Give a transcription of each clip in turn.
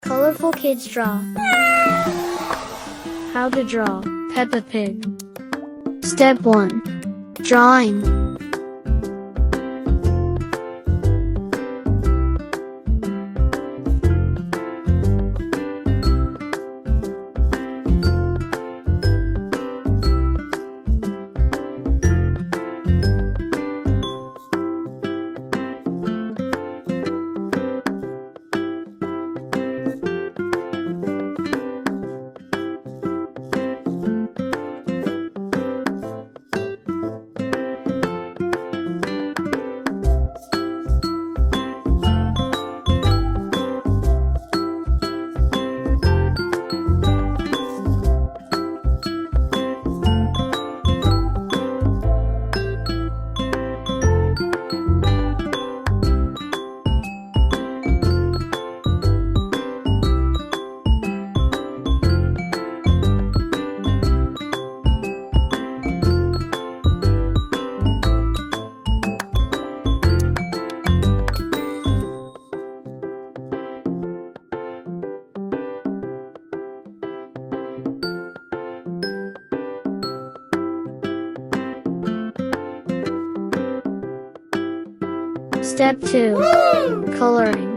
Colorful kids draw. How to draw Peppa Pig. Step 1. Drawing. Step 2. Coloring.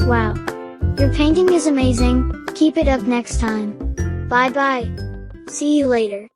Wow! Your painting is amazing. Keep it up next time. Bye bye. See you later.